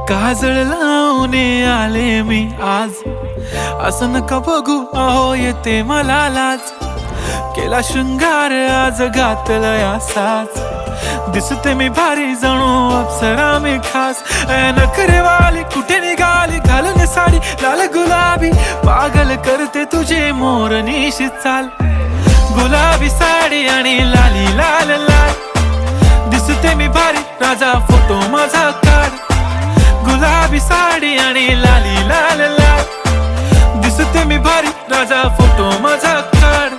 काजळ लावून आले मी आज, असं नका बघू अहो येते मला लाज. केला शृंगार आज घातला साज, दिसते मी भारी जणू अप्सरा मी खास. नखरेवाली कुठे निघाली घालून साडी लाल गुलाबी, पागल करते तुझे मोरनीशी चाल. गुलाबी साडी आणि लाली लाल लाल, दिसते मी भारी राजा फोटो माझा काढ. गुलाबी साडी आणि लाली लाल लाल, दिसते मी भारी राजा फोटो माझा काढ.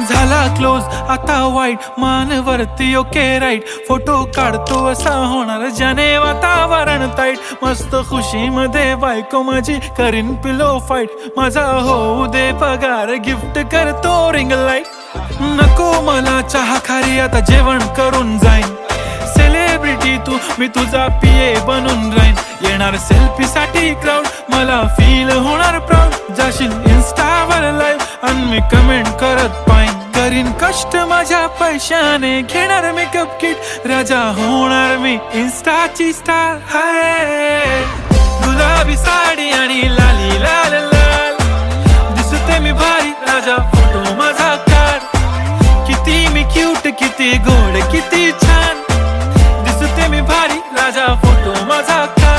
झाला क्लोज आता वाईट, मान वरती ओके राईट. फोटो काढतो असा होणार ज्याने वातावरण ताईट. मस्त खुशी मध्ये बायको माझी करीन पिलो फाईट. माझा होऊ दे पगार गिफ्ट करतो रिंग लाईट. नको मला चहा खारी आता जेवण करून जाईन. सेलिब्रिटी तू मी तुझा पिये बनून राहीन. येणार सेल्फी साठी क्राऊड मला फील होणार प्राऊड. जाशील इन्स्टावर लाईव्ह आणि मी कमेंट करत पाईन. करीन कष्ट माझ्या पैशाने घेणार मेकअप किट. राजा होणार मी इन्स्टाची स्टार. हाय गुलाबी साडी आणि लाली लाल लाल, दिसते मी भारी राजा फोटो माझा काढ. किती मी क्यूट किती गोड किती छान, दिसते मी भारी राजा फोटो माझा काढ.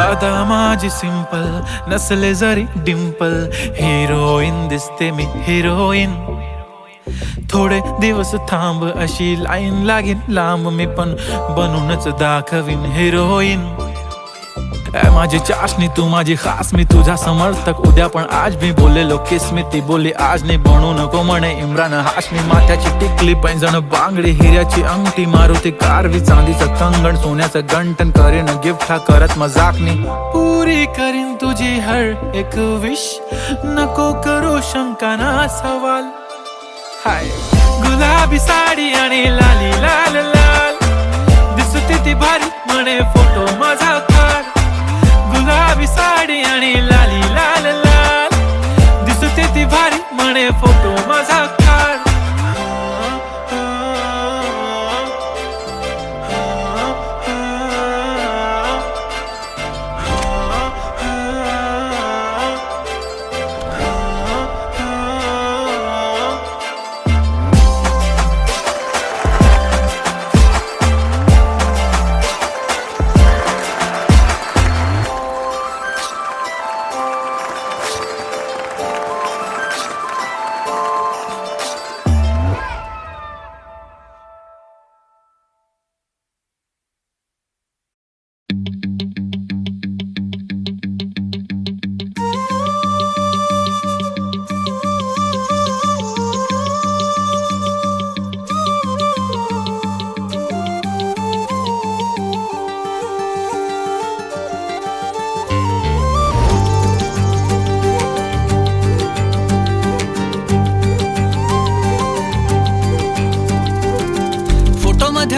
आता माझी सिंपल नसले जरी डिंपल, हिरोईन दिसते मी हिरोईन. थोडे दिवस थांब अशी लाईन लागेल लांब, मी पण बनूनच दाखवीन हिरोईन. माझी चाशनी तू माझी खास, मी तुझा समर्थक उद्या पण आज मी बोललेलो किस मी. ती बोलली आज नाही बनू नको म्हणे इम्रान हाशमी. माथ्याची टिकली पैंजण बांगडी हिऱ्याची अंगठी, मारुती कारवी चांदीचं कंगण सोन्याचं गंटन. करीन गिफ्ट हा करत मजाकनी, पुरी करीन तुझी हर एक विश. नको करू शंका ना सवाल. हाय गुलाबी साडी आणि लाली लाल लाल, दिसते ती भारी म्हणे फोटो माझा काढ. गुलाबी साडी आणि लाली लाल लाल, दिसते ती भारी म्हणे फोटो माझा काढ.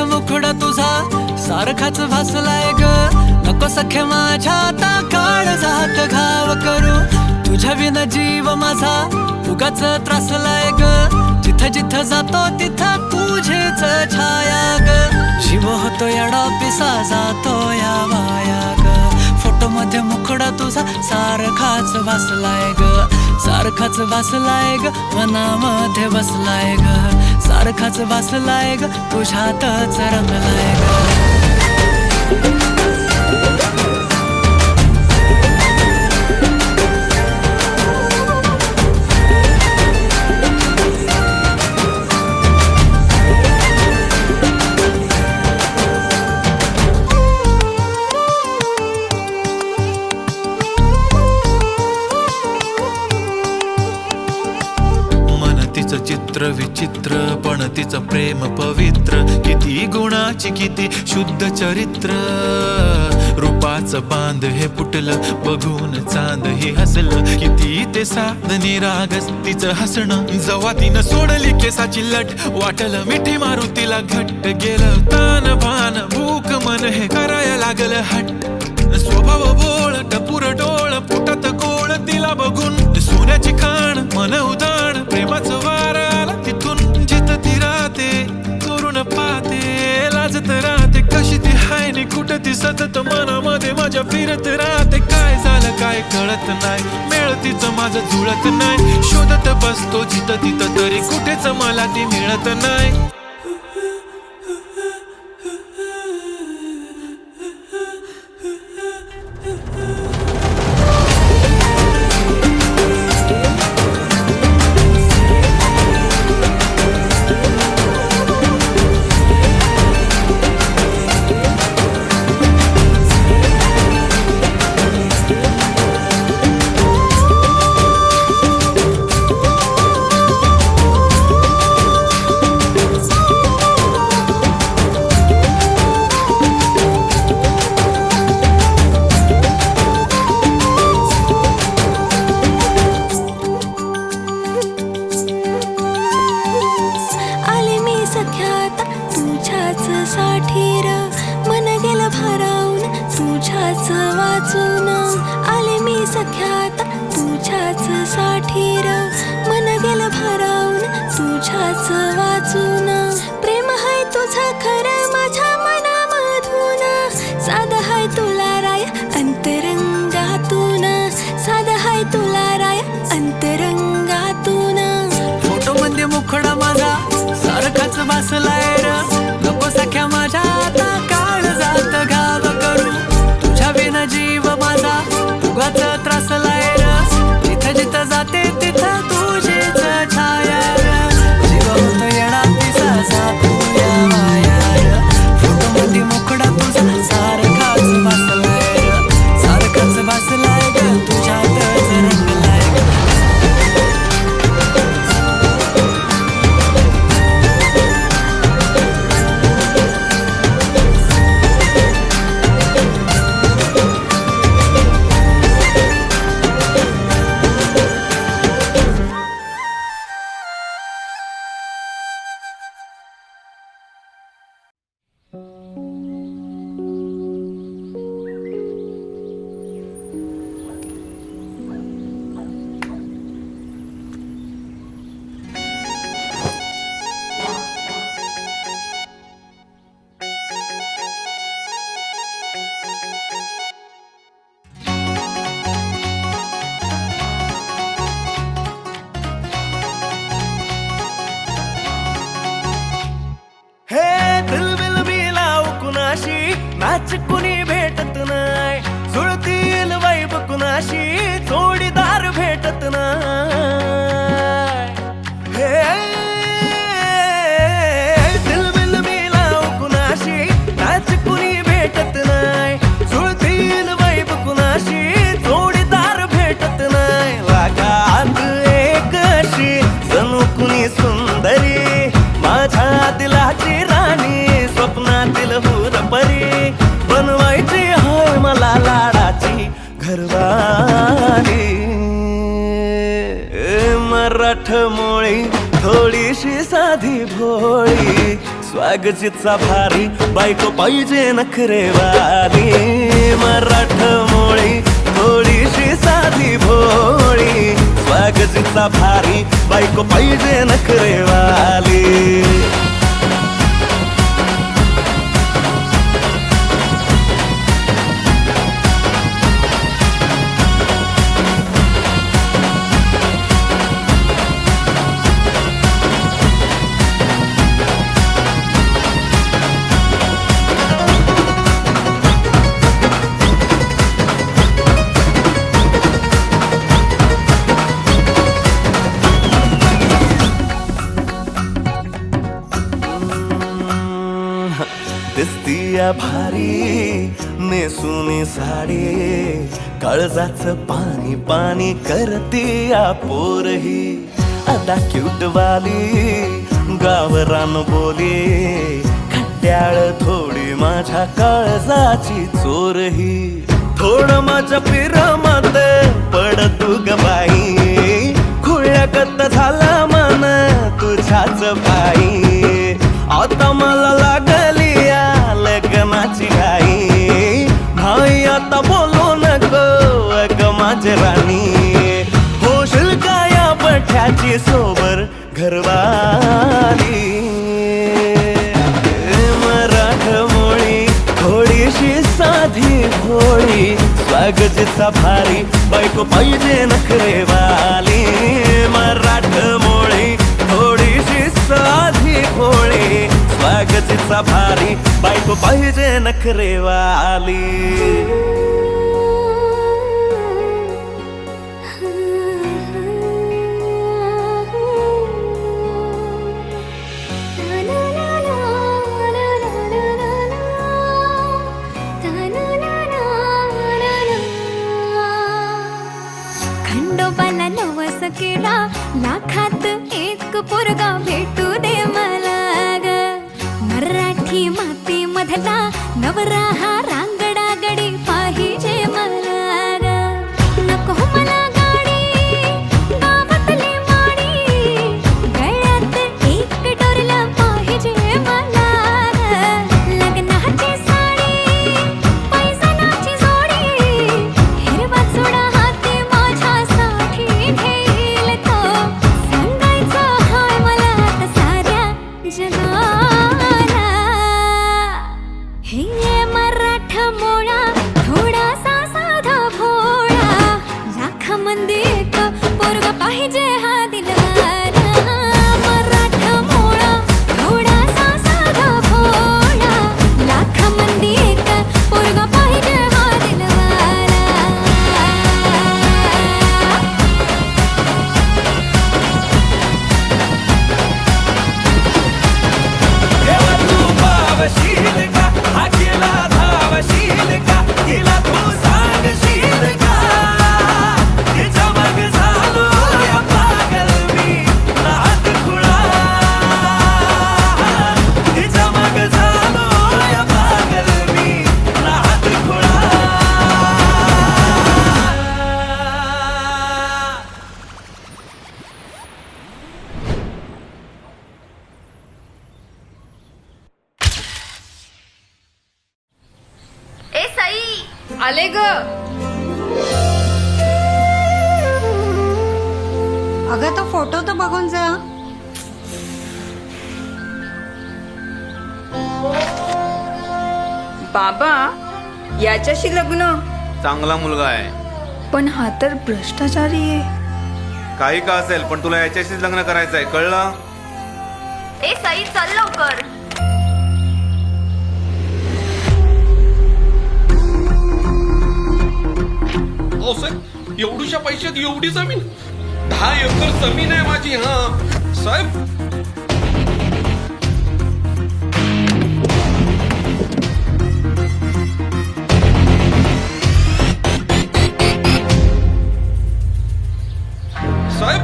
मुखडा तुझा सारखाच भासलाय ग. नको सख्य माझ्या आता काळ जात घाव करू. तुझ्या विना जीव माझा उगाच त्रासलाय ग. जिथं जिथं जातो तिथं तुझीच छाया ग. जीव होतो येडा पिसा जातो या वाया ग. फोटो मध्ये मुखडा तुझा सारखाच भासलाय ग. सारखाच भासलाय ग, मनामध्ये बसलाय ग. सारखाच भासलाय ग, तुझ्यातच रंगलाय ग. चित्र विचित्र पण तिचं प्रेम पवित्र. किती गुणाची किती शुद्ध चरित्र, रूपाचं बांध हे फुटलं, बघून चांद हे हसलं. किती ते साधने रागस तिचं हसणं, जवा तिनं सोडली केसाची लट, वाटलं मिठी मारू तिला घट्ट. गेलं तान भान भूक मन हे करायला लागलं हट्ट. स्वभाव बोळ टपूर डोळ पोटात गोळ, तिला बघून सोन्याची खाण मन उदाण. प्रेमाचं वार आला तिथून, जिथं ती राहते करून पाहते, लाजत राहते कशी ती हाय नि कुठं ती सतत मनामध्ये माझ्या फिरत राहते. काय झालं काय कळत नाही, मेळ तिचं माझं जुळत नाही. शोधत बसतो जिथं तिथं तरी कुठेच मला ती मिळत नाही. प्रेम हाय तुझं खरं माझ्या मनामधून, साधं हाय तुला राय अंतरंगातून, साधं हाय तुला राय अंतरंगातून. फोटो मध्ये मुखडा माझा सारखाच बसलाय र, नको सख्या माझ्या आता काळ जात घाव करू. तुझ्या विना जीव माझा उगाच त्रासलाय र, जिथं जिथं जाते तिथं तुझीच छाया र. जीव होत येणार तिचा जातूया माया र, फोटो मध्ये मुखडा तुझा सारखाच बसलाय र, सारखाच बसलाय ग तुझ्यातच रंगलाय ग. मॅच कुणी भेटत नाय, जुळतील वाईब कुणाशी जोडीदार भेटत नाय. दिलबिल मिलाव कुणाशी मॅच कुणी भेटत नाय, जुळतील वाईब कुणाशी जोडीदार भेटत नाय. लागात एक अशी जणू कुणी सुंदरी, माझ्या दिलाची राणी स्वप्नातील हुरपरी, बनवायची हाय मला लाडाची घरवाली. मराठमोळी थोडीशी साधी भोळी, स्वागतीचा भारी बायको पाहिजे नखरेवाली. मराठमोळी थोडीशी साधी भोळी, स्वागतीचा भारी बायको पाहिजे नखरेवाली. दिसतीया भारी नेसुनी साडी, काळजाचं पाणी पाणी करतीया पोरही. आता क्यूट वाली गावरान बोली, घड्याळ थोडी माझ्या काळजाची चोरही थोडं माझ्या पिरमत पड तू ग बाई खुळ्यागत झाला मन तुझ्याच पायी आता मला लागली या लग्नाची घाई भाई आता बोलू नको अग माझी राणी होशील का या पठ्याची सोबर घरवाली मराठमोळी थोडीशी साधी भोळी स्वागतीचा भारी बायको पाहिजे नखरेवाली मराठमोळी थोडीशी साधी भोळी स्वागतीचा भारी बायको पाहिजे नखरेवाली खंडोबाला नवस केला लाखात एक पोरगा भेटू दे मला ग मराठी माती मधला नवरा हा रांगडा गडी पाहिजे मला ग नको मला गाडी गावातली माडी गळ्यात एक डोरला पाहिजे मला ग लग्नाची साडी पैसनाची जोडी हिरवा चुडा हाती माझ्यासाठी घेईल तो सांगायचा हाय मला आता साऱ्या जगाला हे मराठा मोळा थोडासा साधा भोळा लाखामध्ये एक पोरगा पाहिजे हा दिलवाला मराठा मोळा थोडासा साधा भोळा लाखामध्ये एक पोरगा पाहिजे हा दिलवाला तेव्हा तू पावशील का हा केला धावशील का तिला तू सांगशील का तिच्या मग झालो या पागल मी राहत खुळा तिच्या मग झालो या पागल मी राहत खुळा ए साई आले ग अगं तो फोटो तर बघून जा. बाबा याच्याशी लग्न चांगला मुलगा आहे. पण हा तर भ्रष्टाचारी आहे. काही का असेल पण तुला याच्याशीच लग्न करायचंय, कळलं? ए साई चल लवकर. ओ साहेब एवढ्याशा पैशात एवढी जमीन 10 एकर जमीन आहे माझी. हा साहेब साहेब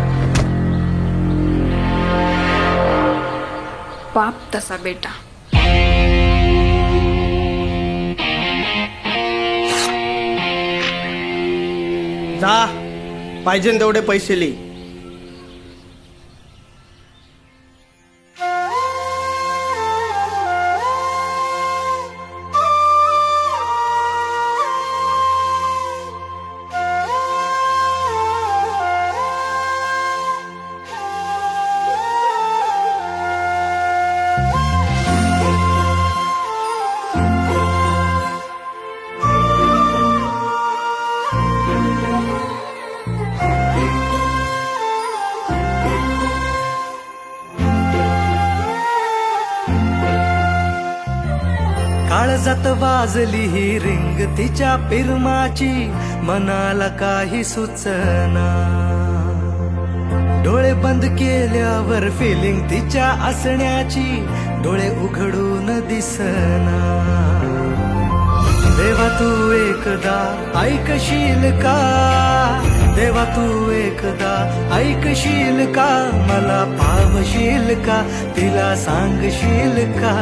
बाप तसा बेटा. जा पाहिजे तेवढे पैसे लिही. काळजात वाजली ही रिंग तिच्या पिरमाची मनाला काही सुचना. डोळे बंद केल्यावर फिलिंग तिच्या असण्याची डोळे उघडून दिसना. देवा तू एकदा ऐकशील का, देवा तू एकदा ऐकशील का, मला पावशील का, तिला सांगशील का,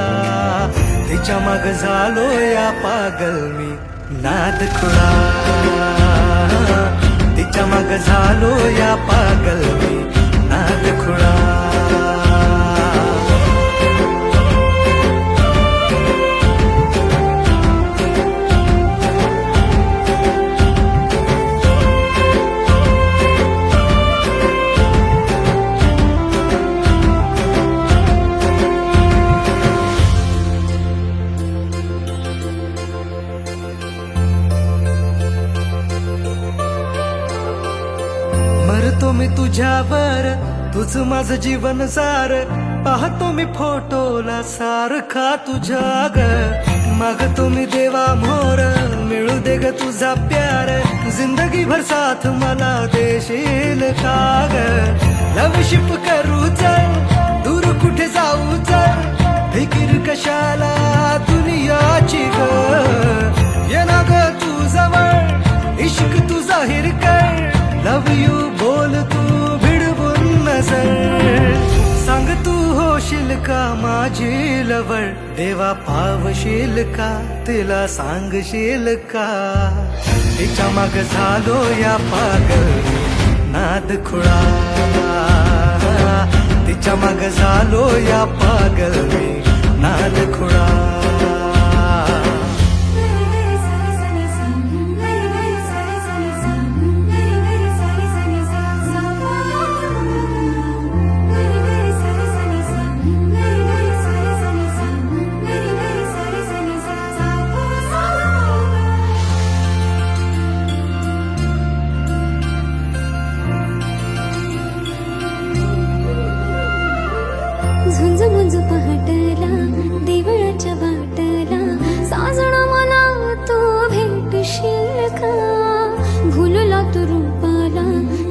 तिच्या माग झालो या पागल मी नाद खुळा तिच्या माग झालो या पागल मी नाद खुळा मरतो मी तुझ्यावर तुझ माझं जीवन सार पाहतो मी फोटोला सारखा तुझ्या ग मागतो मी देवा मोर मिळू दे ग तुझा प्यार जिंदगी भर साथ मला देशील का ग लवशिप करू चल दूर कुठे जाऊ चल फिकीर कशाला दुनियाची ग ये ना ग तू जवळ इश्क तू जाहीर कर लव यू बोल तू भिडवून नजर सांग तू होशील का माझी लवळ देवा पावशील का तिला सांगशील का तिच्या माग झालो या पागल नाद खुळा तिच्या माग झालो या पागल मी नाद खुळा झुंज मुंज पहाटला देवळाच्या वाटला साजण मला तू भेटशील का भुलला तू रूपाला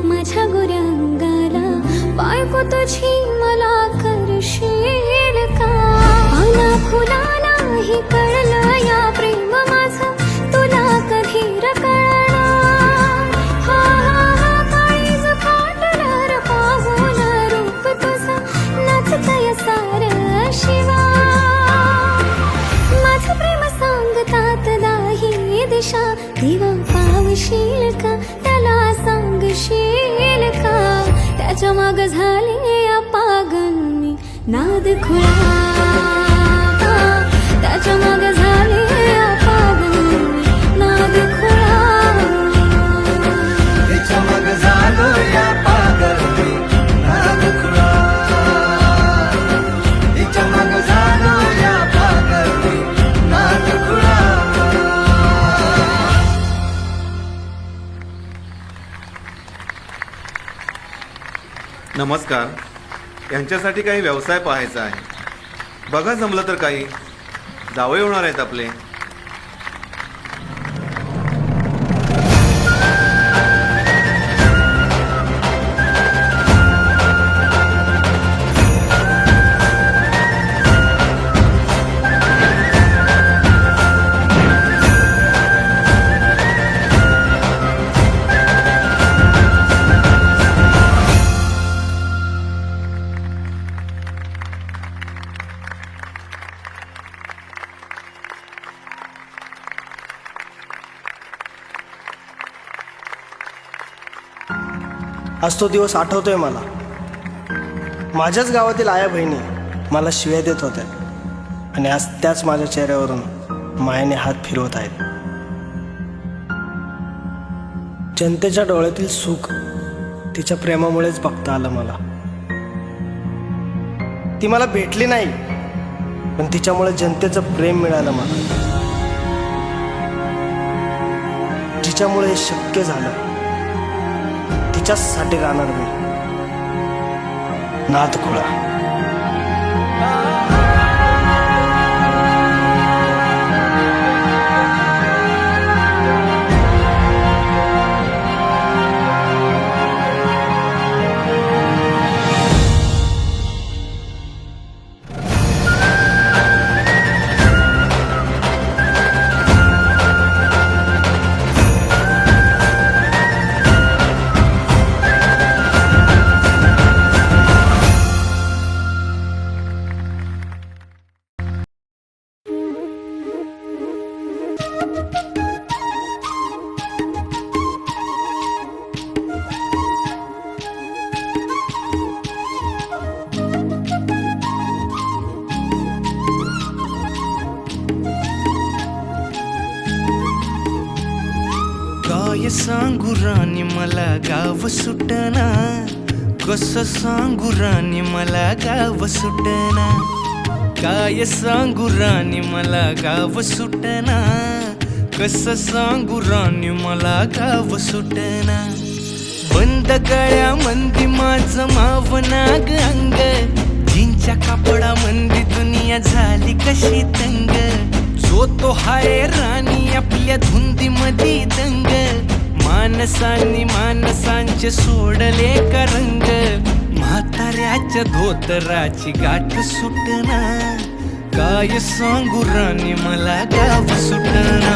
माझ्या गोऱ्या अंगाला बायको तुझी मला करशील का मला फुलाला ही कळलं या प्रेम माझं तुला कधी कळणार हा हा हा काळीज फाटलं र पाहून रूप तुझं नाचतय सार शिवा माझं प्रेम सांगतात दाही दिशा देवा पावशील का त्याला सांगशील का त्याच्या माग झाले या पागल मी नाद खुळा त्याच्या माग झाले या पागल मी नाद खुळा तिच्या माग झालो या पागल मी नाद खुळा तिच्या माग झालो या पागल मी नाद खुळा नमस्कार. यांच्यासाठी काही व्यवसाय पाहायचा आहे. बघा जमलं तर काही जावई होणार आहेत आपले. आज तो दिवस आठवतोय मला. माझ्याच गावातील आया बहिणी मला शिव्या देत होत्या आणि आज त्याच माझ्या चेहऱ्यावरून मायेने हात फिरवत आहेत. जनतेच्या डोळ्यातील सुख तिच्या प्रेमामुळेच बघता आलं मला. ती मला भेटली नाही पण तिच्यामुळे जनतेचं प्रेम मिळालं मला. जिच्यामुळे हे शक्य झालं तिच्यासाठी राहणार मी नाद खुळा. काय सांगू राणी मला गाव सुटना, कसं सांगू राणी मला गाव सुटना, काय सांगू राणी मला गाव सुटना, कसं सांगू राणी मला गाव सुटना. बंद गळ्या मंदी माझं मावनाग अंग, जीनच्या कापडा मंदी दुनिया झाली कशी तंग. जो तो हाय राणी आपल्या धुंदी मधी दंग, माणसांनी माणसांचे सोडले का रंग. म्हाताऱ्याच्या धोतराची गाठ सुटना, काय सांगू राणी मला गाव सुटना,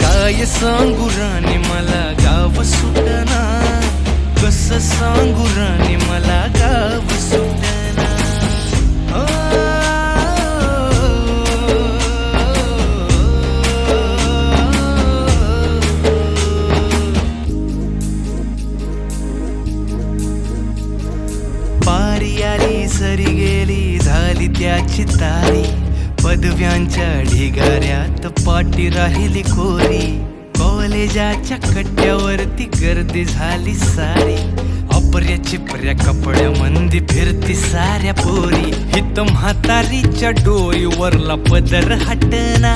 काय सांगू राणी मला गाव सुटना, कसं सांगू राणी मला गाव सुटना. पारी आली सरी गेली झाली त्याची तारी, पदव्यांच्या ढिगाऱ्यात पाठी राहिली कोरी. कॉलेजाच्या कट्ट्यावरती गर्दी झाली सारी, अपर्या चिपऱ्या कपड्या मंदी फिरती साऱ्या पोरी. हित म्हातारीच्या डोईवरला पदर हटना,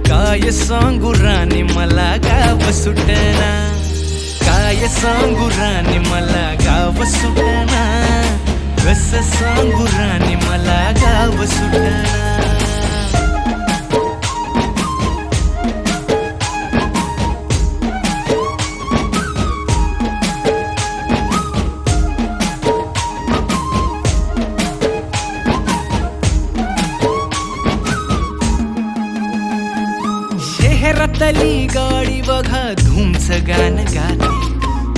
काय सांगू राणी मला गाव सुटना, काय सांगू राणी मला गाव सुटना, कसं सांगू राणी मला गाव सुटना. शहरातली गाडी बघा धूमचं गाणं गाते,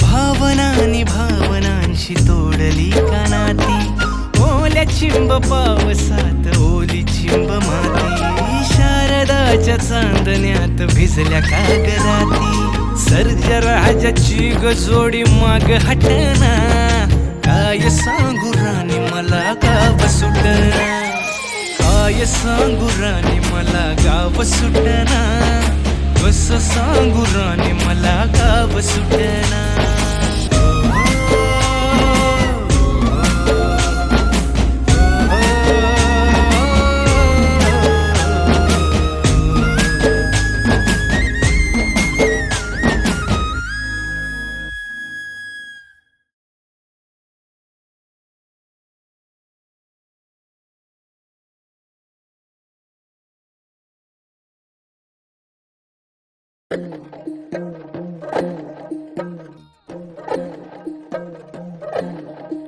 भावनानी भावनांशी तोडली कानाती. ओल्या चिंब पावसात ओली चिंब माती, शारदाच्या चांदण्यात भिजल्या कागदाती. सर्जा राजाची गजोडी माग हटना, काय सांगू राणी मला गाव सुटना, काय सांगू राणी मला गाव सुटना, कसं सांगू राणी मला गाव सुटना.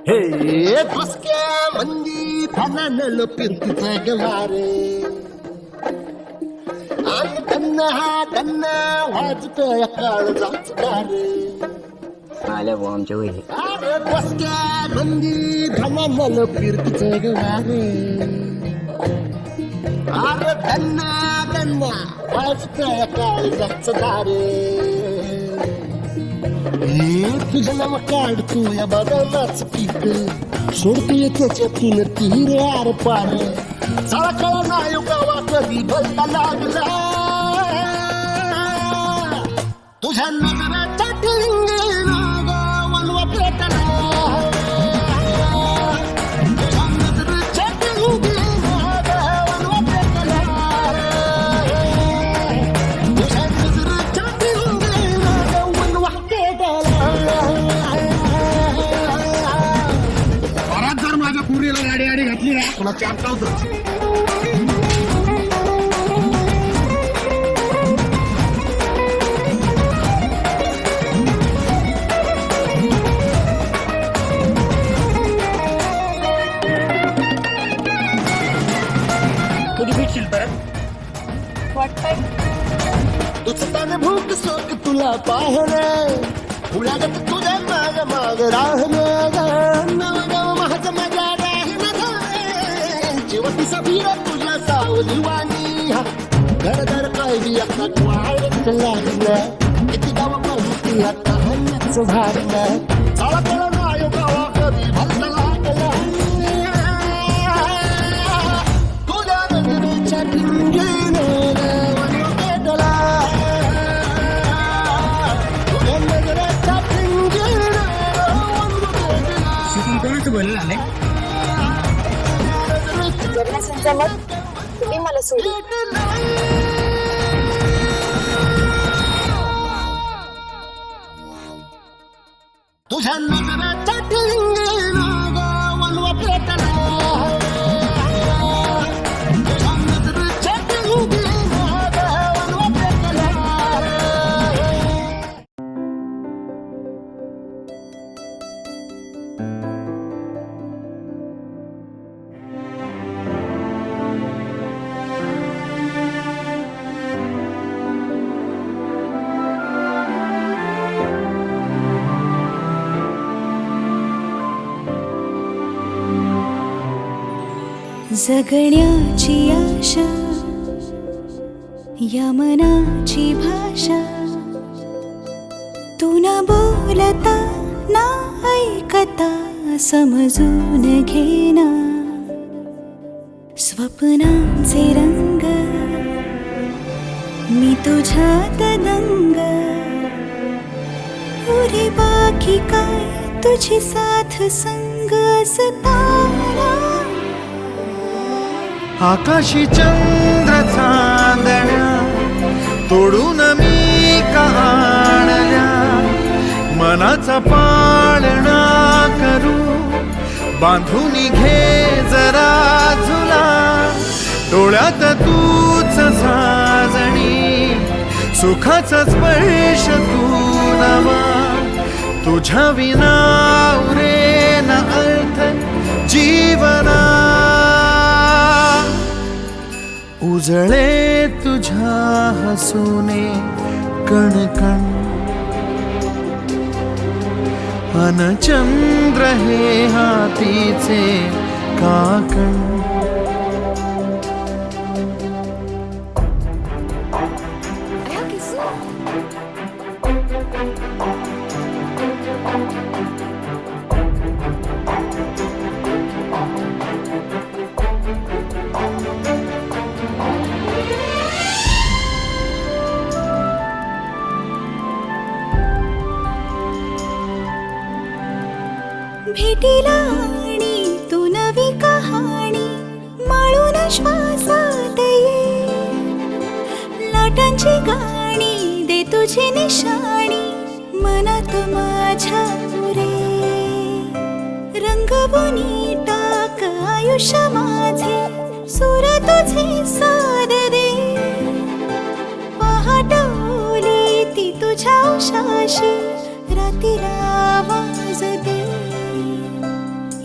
हे फसक्या मंदी फनानल पिरतीचं गवारे, आणि त्यांना हा त्यांना वाजतोय काळ जाच गारे. आल्या भाऊ आमच्या वही अरे फसक्या मंदी फनानल पिरतीचं गवारे, अरे त्यांना वाजतोय काळ जाच गारे. तुझं नाव काढतो या बदलाच पीक, सोडतोय त्याच्यातून तीर आर पार. चला कळा नाही गावा कधी भलता लागला, तुझ्या नगराच्या टिंगेला गावाला पेटला, तुझ्या नगराच्या टिंगेला गावाला पेटला, तुझ्या नगराच्या टिंगेला गावाला पेटला. परत जर माझ्या पुरीला गाडी गाडी घातली ना तुला चार चावतो. कधी भेटशील परत वाटतंय तुझं भूक सोक तुला पाहणं, फुलागत तुझ्या माग माग राहणं. नवगाव माझं मजा राहणं, जेवती सफीर तुझ्या सावली वाणी. घर घर काय बी आता वाढत लागलं, किती गाव माहिती आता हल्ल्याचं भारणं. चला चला नाही गावा कधी भलता लागला, तुझ्या नजरेच्या टिंगीनं गावाला पेटला. जास्त बोललं झालंय. तुम्ही मला सोडून तुझ्या नजराच्या ठिणगीनं गं वनवा पेटला. तुझ्या नजरेच्या ठिणगीनं गं वनवा पेटला. जगण्याची आशा या मनाची भाषा तू न बोलता ना ऐकता समजून घेना स्वप्नांचे रंग मी तुझ्यात दंग उरे बाकी काय तुझी साथ संग असताना आकाशी चंद्र चांदण्या तोडून मी का आणल्या मनाचा पाळणा करू बांधून घे जरा झुला डोळ्यात तूच साजणी सुखाचा स्पर्श तू नवा तुझ्या विना उरे ना अर्थ जीवना उजळे तुझ्या हसूने कणकण अन चंद्र हे हातीचे काकण भेटीला आणि तू नवी कहाणी माळून श्वासात ये लाटांची गाणी दे तुझी निशाणी मनात माझ्या पुरे रंगवून टाक आयुष्य माझे सूर तुझे साद दे पहाट ओली ती तुझ्या उशाशी रातीला आवाज दे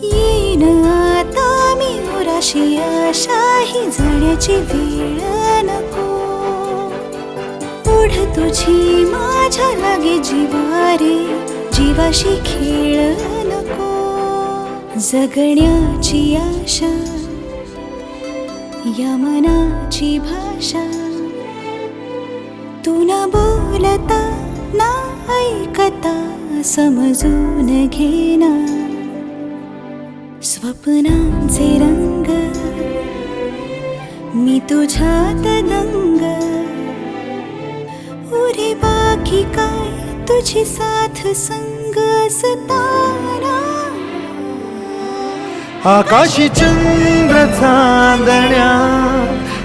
येईन आता मी उराशी आशाही जाण्याची वेळ नको पुढ तुझी माझ्या लागे जीवारे जीवाशी खेळ नको जगण्याची आशा या मनाची भाषा तू न बोलता ना ऐकता समजून घेना स्वप्नांचे रंग मी तुझ्यात दंग उरे बाकी काय तुझी साथ संग असताना आकाशी चंद्र चांदण्या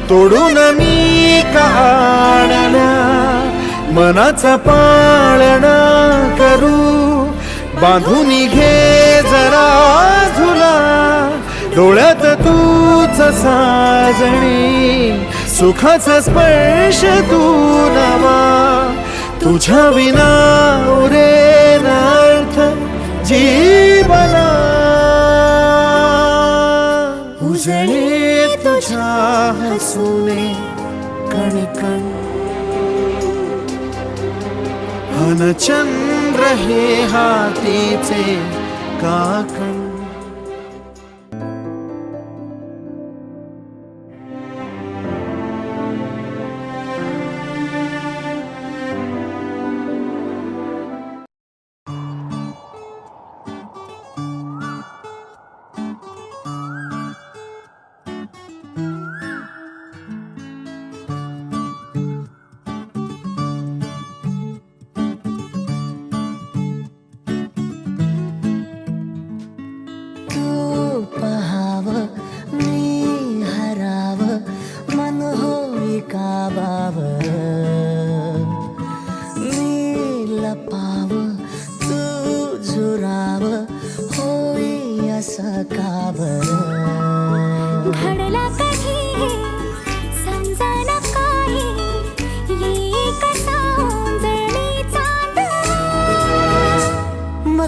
तोडून मी का आणल्या मनाचा पाळणा करू बांधून घे जरा झुला डोळ्यात तूच साजणी सुखाचा स्पर्श तू नवा तुझ्या विना उरे अर्थ जीवना उजळे तुझ्या हसूने कणकण अन चंद्र हे हातीचे काकण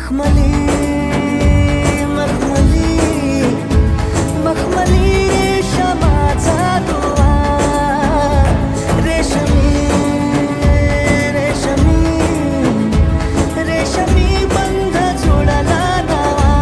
मखमली मखमली मखमली रेशमाचा दुवा रेशमी रेशमी रेशमी बंध जोडला नवा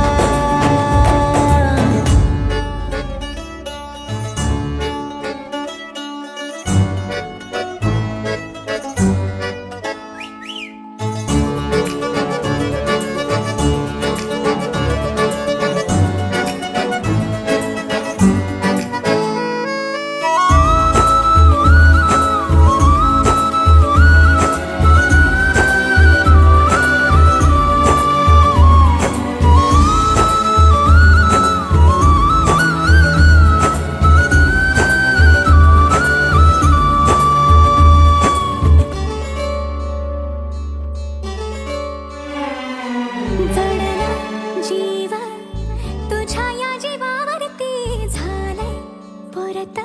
जडला जीव तुझ्या या जीवावरती झालंय परत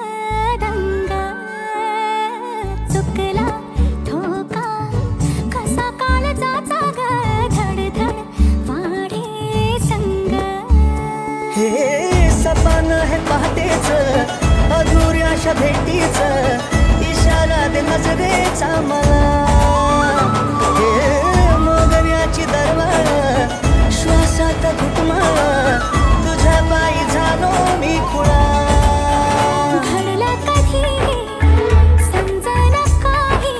दंग चुकला ठोका कसा कालचाचा ग धडधड वाढे संग हे सपान हे पहाटेच अधुऱ्याशा भेटीच इशारा दे नजरेचा मला हे मोगऱ्याची दरवाळ श्वासात घुटमाळ तुझ्या पायी झालो मी खुळा घडला कधी समजना काही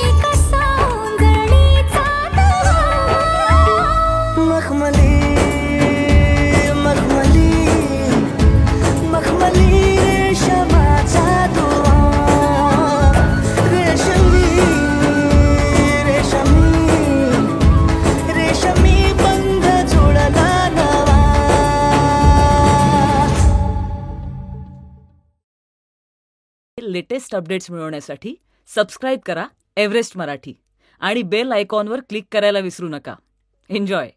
एक सौंदर्याचा दुवा मखमली मखमली मखमली रेशमाचा दुवा रेशमी रेशमी रेशमी बंध जोडला नवा लेटेस्ट अपडेट्स मिळवण्यासाठी सबस्क्राईब करा एव्हरेस्ट मराठी आणि बेल आयकॉनवर क्लिक करायला विसरू नका. एन्जॉय.